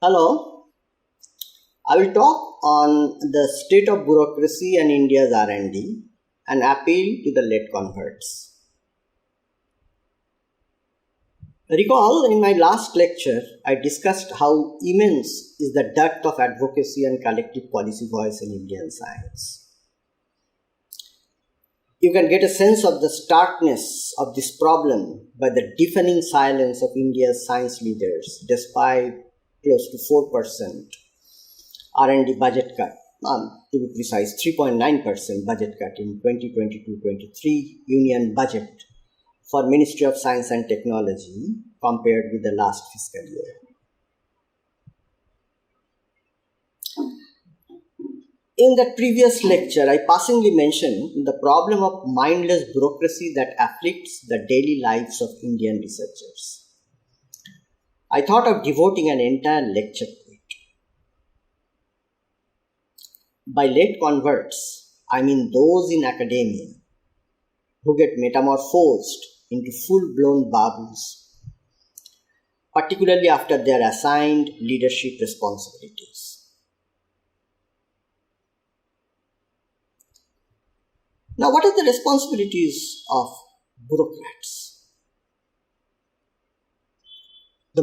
Hello, I will talk on the state of bureaucracy and India's R&D and appeal to the late converts. Recall in my last lecture, I discussed how immense is the dearth of advocacy and collective policy voice in Indian science. You can get a sense of the starkness of this problem by the deafening silence of India's science leaders despite close to 4% R&D budget cut, to be precise 3.9% budget cut in 2022-23 Union budget for Ministry of Science and Technology compared with the last fiscal year. In that previous lecture, I passingly mentioned the problem of mindless bureaucracy that afflicts the daily lives of Indian researchers. I thought of devoting an entire lecture to it. By late converts, I mean those in academia who get metamorphosed into full-blown babus, particularly after their assigned leadership responsibilities. Now, what are the responsibilities of bureaucrats? The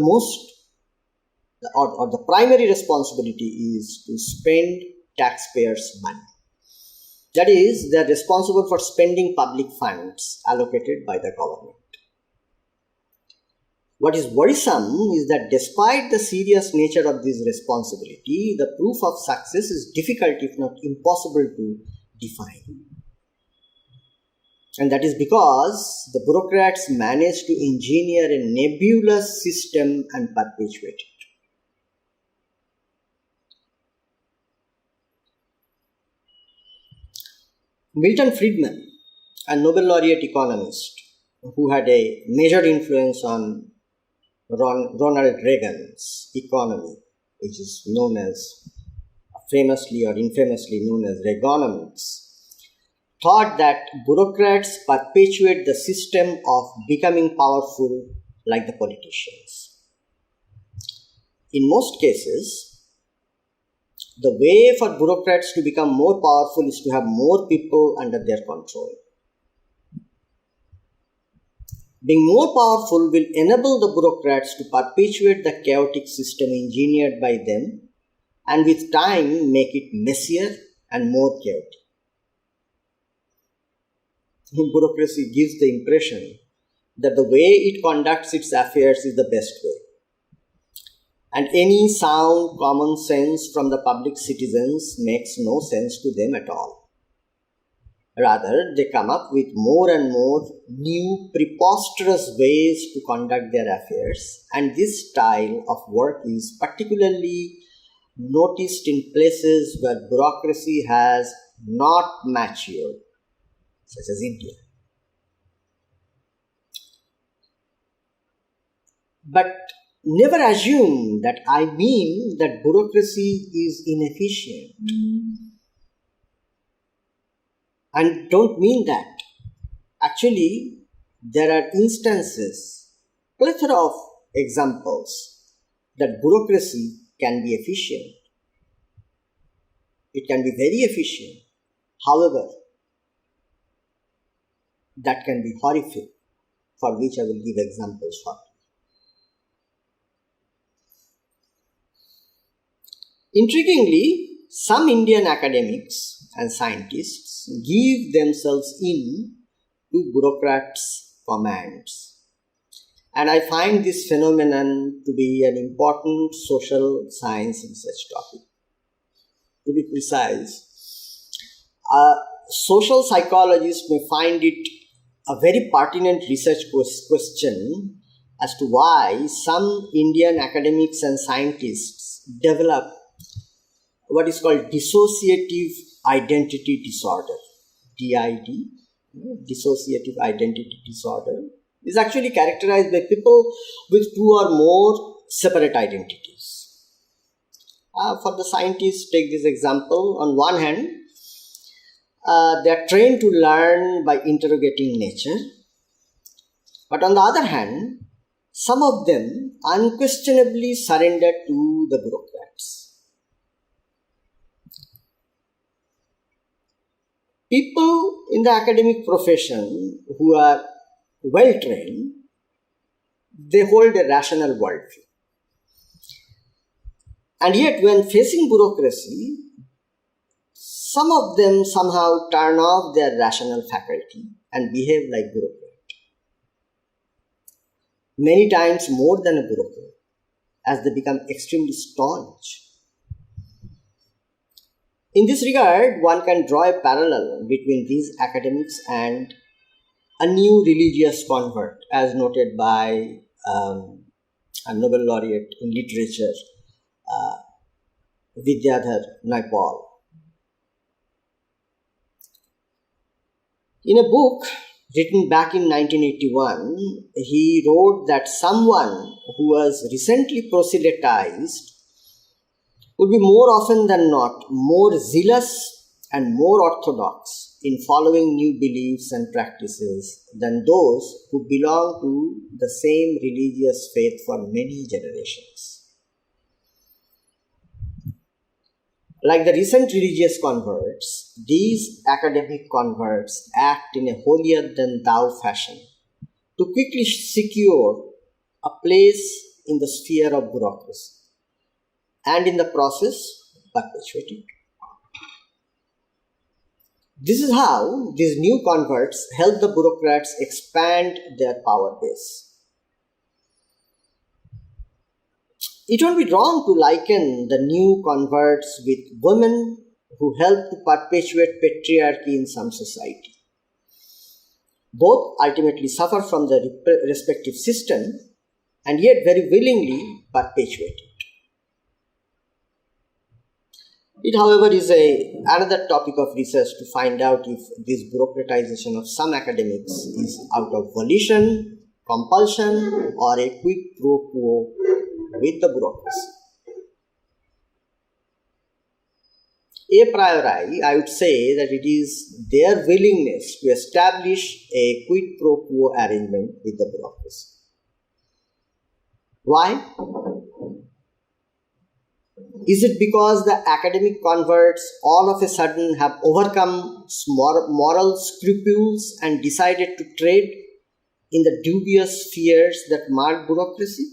primary responsibility is to spend taxpayers' money. That is, they are responsible for spending public funds allocated by the government. What is worrisome is that despite the serious nature of this responsibility, the proof of success is difficult, if not impossible, to define. And that is because the bureaucrats manage to engineer a nebulous system and perpetuate it. Milton Friedman, a Nobel laureate economist who had a major influence on Ronald Reagan's economy, which is known as famously or infamously known as Reaganomics, thought that bureaucrats perpetuate the system of becoming powerful like the politicians. In most cases, the way for bureaucrats to become more powerful is to have more people under their control. Being more powerful will enable the bureaucrats to perpetuate the chaotic system engineered by them and with time make it messier and more chaotic. Bureaucracy gives the impression that the way it conducts its affairs is the best way. And any sound common sense from the public citizens makes no sense to them at all. Rather, they come up with more and more new preposterous ways to conduct their affairs, and this style of work is particularly noticed in places where bureaucracy has not matured, such as India. But never assume that I mean that bureaucracy is inefficient. And don't mean that. Actually, there are instances, plethora of examples, that bureaucracy can be efficient. It can be very efficient. However, that can be horrific, for which I will give examples shortly. Intriguingly, some Indian academics and scientists give themselves in to bureaucrats' commands. And I find this phenomenon to be an important social science research topic. To be precise, social psychologists may find it a very pertinent research question as to why some Indian academics and scientists develop what is called dissociative identity disorder, DID, dissociative identity disorder, is actually characterized by people with two or more separate identities. For the scientists, take this example. On one hand, they are trained to learn by interrogating nature. But on the other hand, some of them unquestionably surrender to the bureaucrats. People in the academic profession who are well trained, they hold a rational worldview. And yet, when facing bureaucracy, some of them somehow turn off their rational faculty and behave like bureaucrats. Many times more than a bureaucrat, as they become extremely staunch. In this regard, one can draw a parallel between these academics and a new religious convert, as noted by a Nobel laureate in literature, Vidyadhar Naipal. In a book written back in 1981, he wrote that someone who was recently proselytized would be more often than not more zealous and more orthodox in following new beliefs and practices than those who belong to the same religious faith for many generations. Like the recent religious converts, these academic converts act in a holier-than-thou fashion to quickly secure a place in the sphere of bureaucracy and in the process perpetuate it. This is how these new converts help the bureaucrats expand their power base. It won't be wrong to liken the new converts with women who help to perpetuate patriarchy in some society. Both ultimately suffer from the respective system and yet very willingly perpetuate it. It, however, is another topic of research to find out if this bureaucratization of some academics is out of volition, compulsion, or a quid pro quo with the bureaucracy. A priori, I would say that it is their willingness to establish a quid pro quo arrangement with the bureaucracy. Why? Is it because the academic converts all of a sudden have overcome moral scruples and decided to trade in the dubious fears that mark bureaucracy?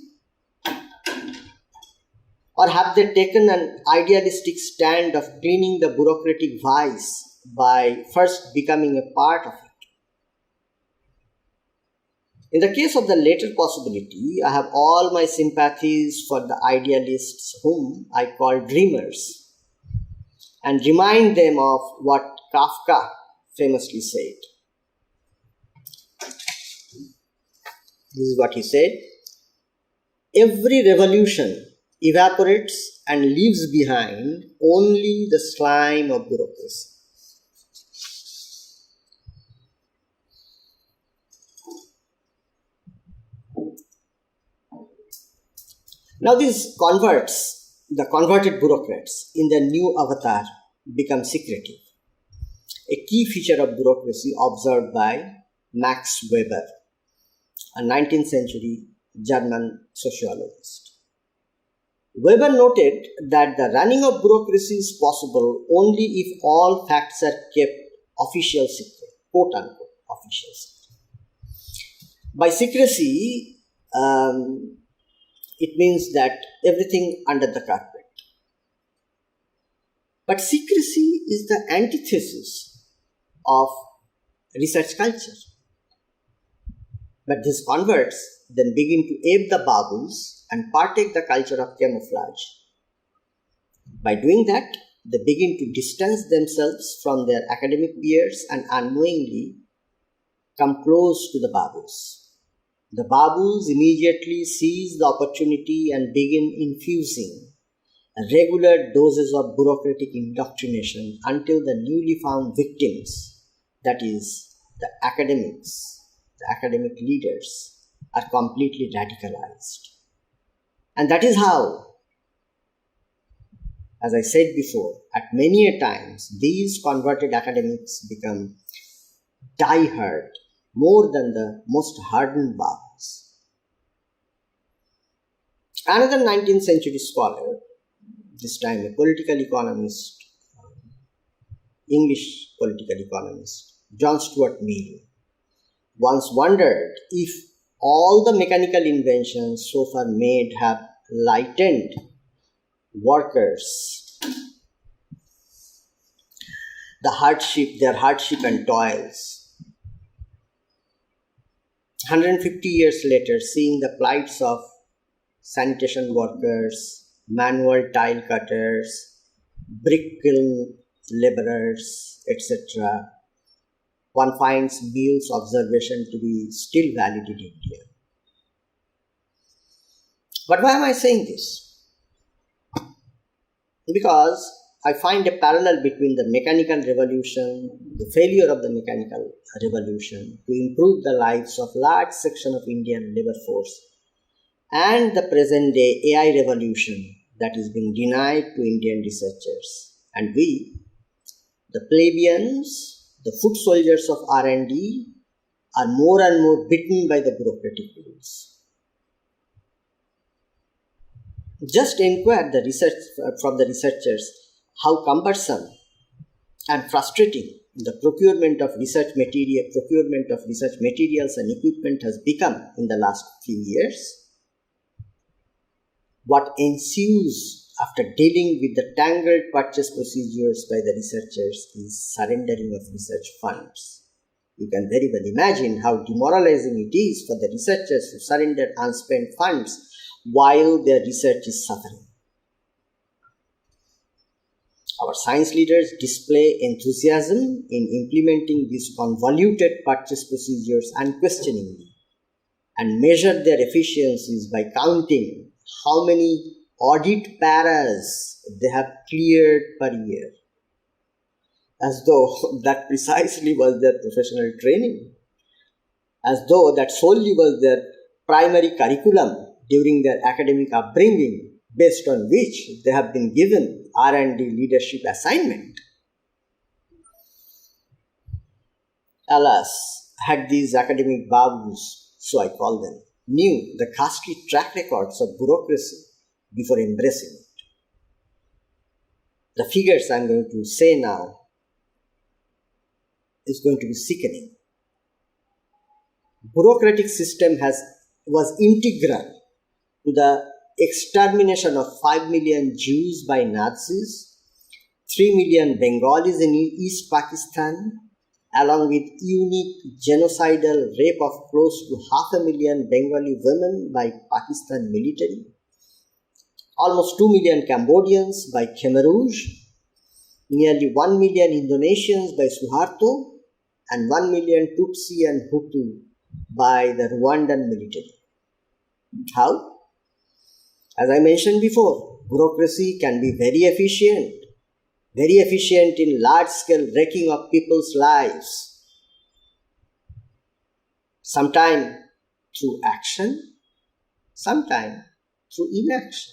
Or have they taken an idealistic stand of cleaning the bureaucratic vice by first becoming a part of it? In the case of the latter possibility, I have all my sympathies for the idealists whom I call dreamers and remind them of what Kafka famously said. This is what he said: every revolution evaporates and leaves behind only the slime of bureaucracy. Now these converts, the converted bureaucrats in their new avatar, become secretive. A key feature of bureaucracy observed by Max Weber, a 19th century German sociologist. Weber noted that the running of bureaucracy is possible only if all facts are kept official secret, quote unquote, official secret. By secrecy, it means that everything under the carpet. But secrecy is the antithesis of research culture. But these converts then begin to ape the babus and partake the culture of camouflage. By doing that, they begin to distance themselves from their academic peers and unknowingly come close to the babus. The babus immediately seize the opportunity and begin infusing regular doses of bureaucratic indoctrination until the newly found victims, that is, the academics, the academic leaders, are completely radicalized. And that is how, as I said before, at many a times, these converted academics become die-hard more than the most hardened babus. Another 19th century scholar, this time a political economist, English political economist, John Stuart Mill, once wondered if all the mechanical inventions so far made have lightened workers their hardship and toils. 150 years later, seeing the plights of sanitation workers, manual tile cutters, brick kiln laborers, etc., one finds Mill's observation to be still valid in India. But why am I saying this? Because I find a parallel between the mechanical revolution, the failure of the mechanical revolution to improve the lives of large section of Indian labor force, and the present day AI revolution that is being denied to Indian researchers. And we, the plebeians, the foot soldiers of R&D, are more and more bitten by the bureaucratic rules. Just inquire from the researchers how cumbersome and frustrating the procurement of research materials and equipment has become in the last few years. What ensues after dealing with the tangled purchase procedures by the researchers is surrendering of research funds. You can very well imagine how demoralizing it is for the researchers to surrender unspent funds while their research is suffering. Our science leaders display enthusiasm in implementing these convoluted purchase procedures unquestioningly and measure their efficiencies by counting how many audit paras they have cleared per year, as though that precisely was their professional training, as though that solely was their primary curriculum during their academic upbringing, based on which they have been given R&D leadership assignment. Alas, had these academic babus, so I call them, knew the ghastly track records of bureaucracy before embracing it. The figures I am going to say now is going to be sickening. Bureaucratic system was integral to the extermination of 5 million Jews by Nazis, 3 million Bengalis in East Pakistan, along with unique genocidal rape of close to 500,000 Bengali women by Pakistan military, almost 2 million Cambodians by Khmer Rouge, nearly 1 million Indonesians by Suharto, and 1 million Tutsi and Hutu by the Rwandan military. How? As I mentioned before, bureaucracy can be very efficient in large-scale wrecking of people's lives, sometimes through action, sometimes through inaction.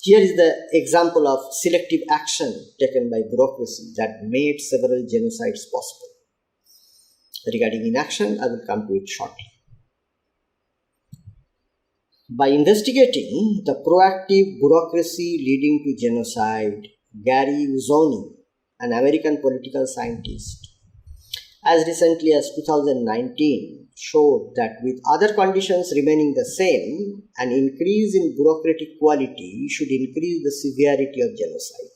Here is the example of selective action taken by bureaucracy that made several genocides possible. Regarding inaction, I will come to it shortly. By investigating the proactive bureaucracy leading to genocide, Gary Uzzoni, an American political scientist, as recently as 2019, showed that with other conditions remaining the same, an increase in bureaucratic quality should increase the severity of genocide.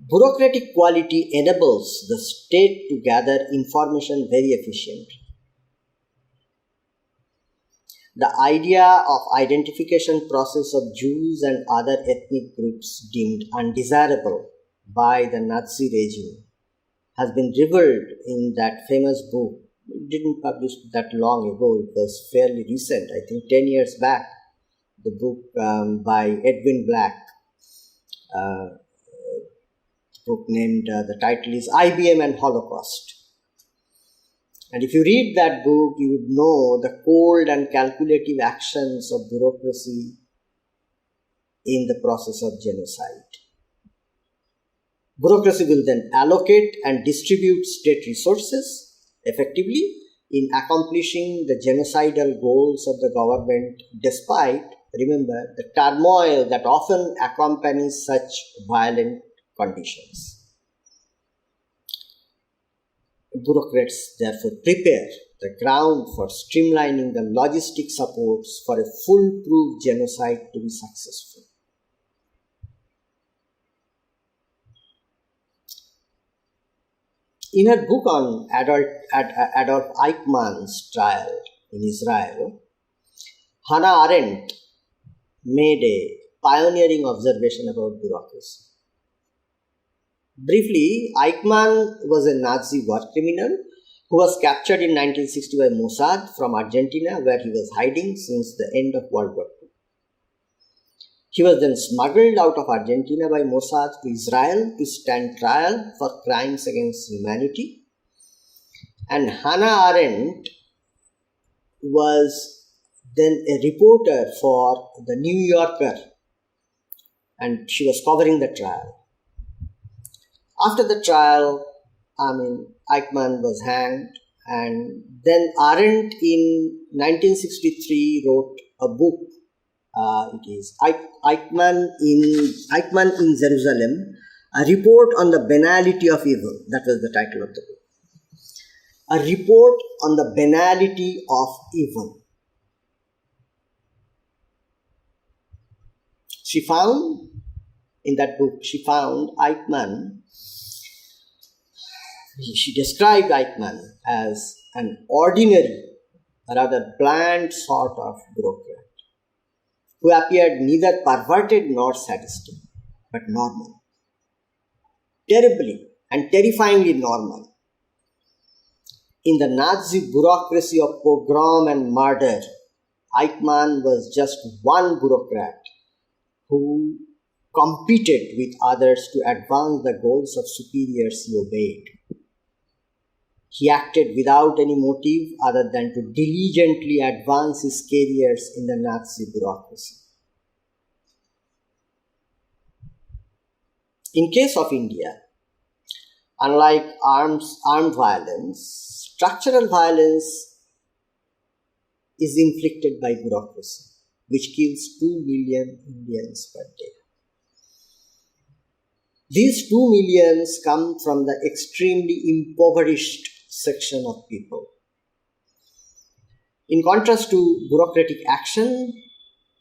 Bureaucratic quality enables the state to gather information very efficiently. The idea of identification process of Jews and other ethnic groups deemed undesirable by the Nazi regime has been revealed in that famous book. It didn't publish that long ago, it was fairly recent, I think 10 years back, the book by Edwin Black, book named, the title is IBM and Holocaust. And if you read that book, you would know the cold and calculative actions of bureaucracy in the process of genocide. Bureaucracy will then allocate and distribute state resources effectively in accomplishing the genocidal goals of the government despite, remember, the turmoil that often accompanies such violent conditions. Bureaucrats therefore prepare the ground for streamlining the logistic supports for a foolproof genocide to be successful. In her book on Adolf Eichmann's trial in Israel, Hannah Arendt made a pioneering observation about bureaucracy. Briefly, Eichmann was a Nazi war criminal who was captured in 1960 by Mossad from Argentina, where he was hiding since the end of World War II. He was then smuggled out of Argentina by Mossad to Israel to stand trial for crimes against humanity. And Hannah Arendt was then a reporter for the New Yorker, and she was covering the trial. After the trial, Eichmann was hanged, and then Arendt in 1963 wrote a book. It is Eichmann in Jerusalem, a report on the banality of evil. That was the title of the book. A report on the banality of evil. In that book, she found Eichmann. She described Eichmann as an ordinary, rather bland sort of bureaucrat who appeared neither perverted nor sadistic, but normal. Terribly and terrifyingly normal. In the Nazi bureaucracy of pogrom and murder, Eichmann was just one bureaucrat who competed with others to advance the goals of superiors he obeyed. He acted without any motive other than to diligently advance his careers in the Nazi bureaucracy. In case of India, unlike armed violence, structural violence is inflicted by bureaucracy, which kills 2 million Indians per day. These 2 millions come from the extremely impoverished section of people. In contrast to bureaucratic action,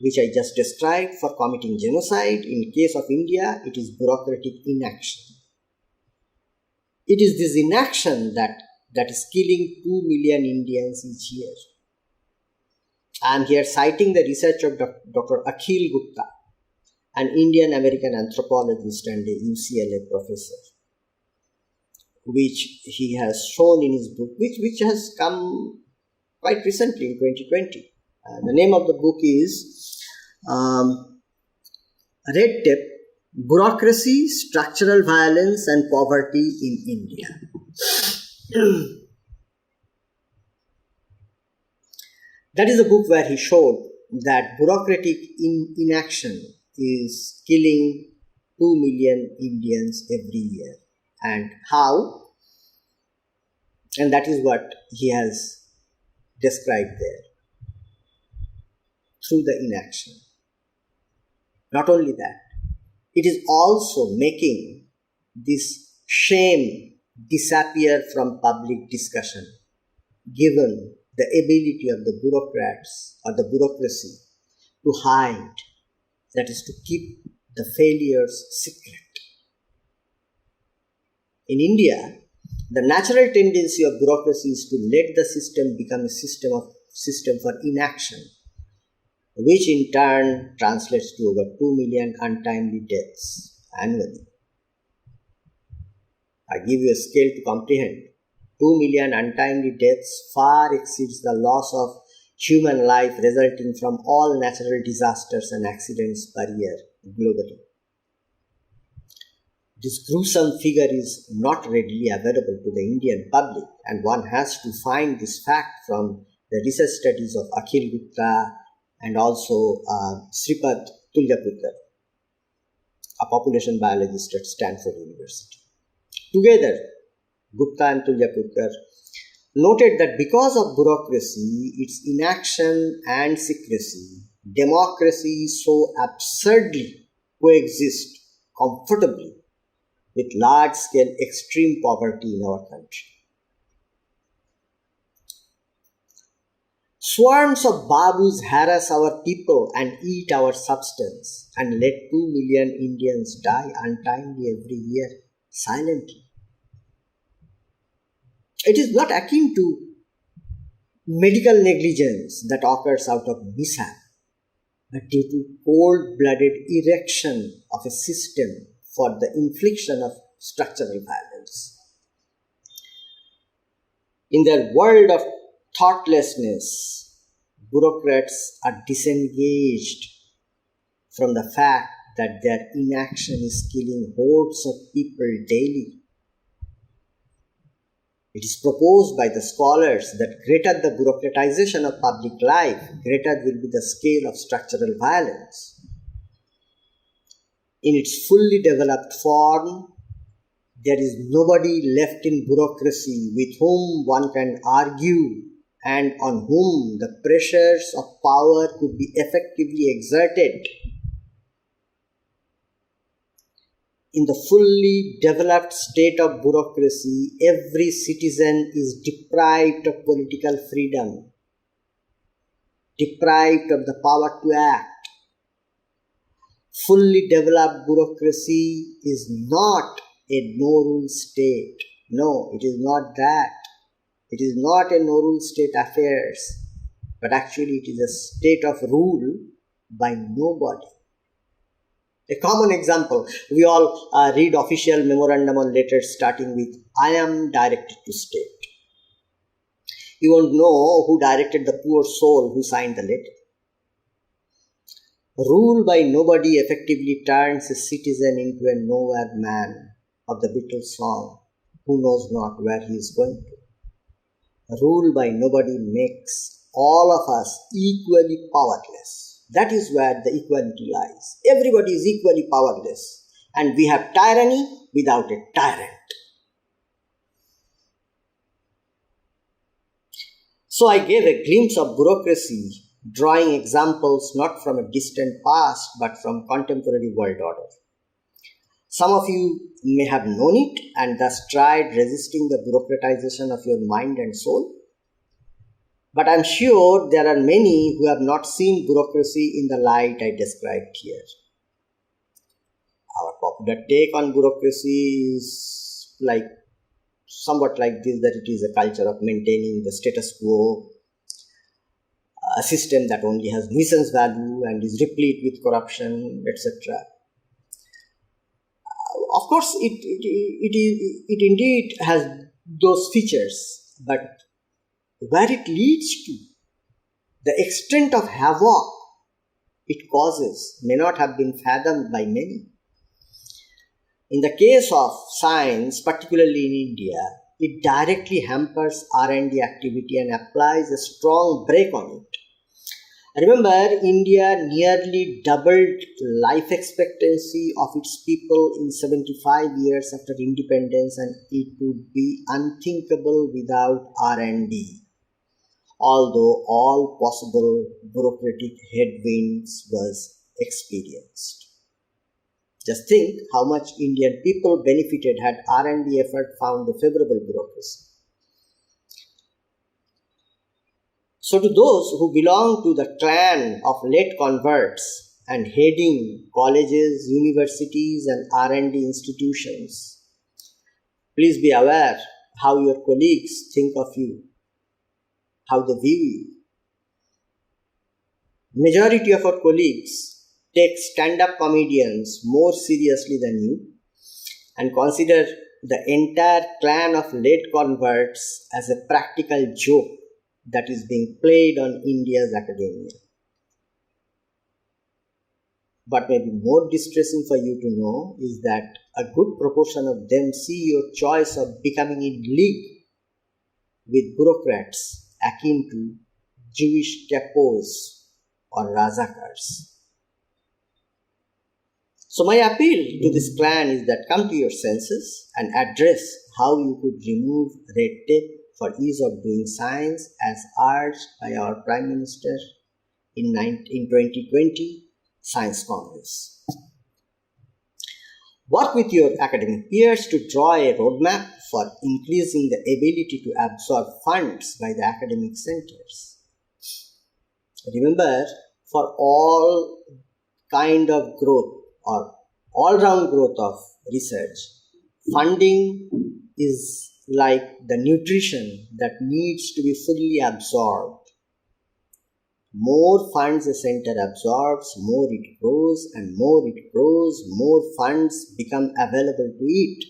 which I just described for committing genocide, in case of India, it is bureaucratic inaction. It is this inaction that is killing 2 million Indians each year. I am here citing the research of Dr. Akhil Gupta, an Indian-American anthropologist and a UCLA professor, which he has shown in his book, which has come quite recently in 2020. The name of the book is Red Tape, Bureaucracy, Structural Violence and Poverty in India. That is a book where he showed that bureaucratic inaction is killing 2 million Indians every year. And how? And that is what he has described there. Through the inaction. Not only that, it is also making this shame disappear from public discussion, given the ability of the bureaucrats or the bureaucracy to hide, that is to keep the failures secret. In India, the natural tendency of bureaucracy is to let the system become a system for inaction, which in turn translates to over 2 million untimely deaths annually. I give you a scale to comprehend. 2 million untimely deaths far exceeds the loss of human life resulting from all natural disasters and accidents per year globally. This gruesome figure is not readily available to the Indian public, and one has to find this fact from the research studies of Akhil Gupta and also Sripad Tulyapurkar, a population biologist at Stanford University. Together, Gupta and Tulyapurkar noted that because of bureaucracy, its inaction and secrecy, democracy so absurdly coexist comfortably with large-scale extreme poverty in our country. Swarms of babus harass our people and eat our substance and let 2 million Indians die untimely every year silently. It is not akin to medical negligence that occurs out of mishap, but due to cold-blooded erection of a system for the infliction of structural violence. In their world of thoughtlessness, bureaucrats are disengaged from the fact that their inaction is killing hordes of people daily. It is proposed by the scholars that greater the bureaucratization of public life, greater will be the scale of structural violence. In its fully developed form, there is nobody left in bureaucracy with whom one can argue and on whom the pressures of power could be effectively exerted. In the fully developed state of bureaucracy, every citizen is deprived of political freedom, deprived of the power to act. Fully developed bureaucracy is not a no-rule state. No, it is not that. It is not a no-rule state affairs, but actually it is a state of rule by nobody. A common example, we all read official memorandum or letters starting with, I am directed to state. You won't know who directed the poor soul who signed the letter. Rule by nobody effectively turns a citizen into a nowhere man of the Beatles song, who knows not where he is going to. Rule by nobody makes all of us equally powerless. That is where the equality lies. Everybody is equally powerless, and we have tyranny without a tyrant. So I gave a glimpse of bureaucracy, drawing examples not from a distant past but from contemporary world order. Some of you may have known it and thus tried resisting the bureaucratization of your mind and soul. But I'm sure there are many who have not seen bureaucracy in the light I described here. Our popular take on bureaucracy is somewhat like this, that it is a culture of maintaining the status quo, a system that only has nuisance value and is replete with corruption, etc. Of course, it indeed has those features, but where it leads to, the extent of havoc it causes may not have been fathomed by many. In the case of science, particularly in India, it directly hampers R&D activity and applies a strong brake on it. Remember, India nearly doubled life expectancy of its people in 75 years after independence, and it would be unthinkable without R&D, although all possible bureaucratic headwinds was experienced. Just think how much Indian people benefited had R&D effort found a favorable bureaucracy. So to those who belong to the clan of late converts and heading colleges, universities and R&D institutions, please be aware how your colleagues think of you, how they view you. Majority of our colleagues take stand-up comedians more seriously than you and consider the entire clan of late converts as a practical joke that is being played on India's academia. What may be more distressing for you to know is that a good proportion of them see your choice of becoming in league with bureaucrats akin to Jewish capos or razakars. So my appeal to this clan is that come to your senses and address how you could remove red tape for ease of doing science as urged by our Prime Minister in 2020 Science Congress. Work with your academic peers to draw a roadmap for increasing the ability to absorb funds by the academic centers. Remember, for all kind of growth or all-round growth of research, funding is like the nutrition that needs to be fully absorbed. More funds a center absorbs, more it grows, and more it grows, more funds become available to it.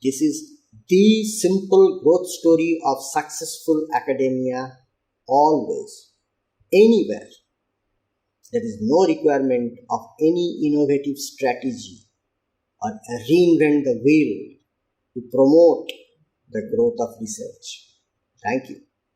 This is the simple growth story of successful academia always, anywhere. There is no requirement of any innovative strategy or reinvent the wheel to promote the growth of research. Thank you.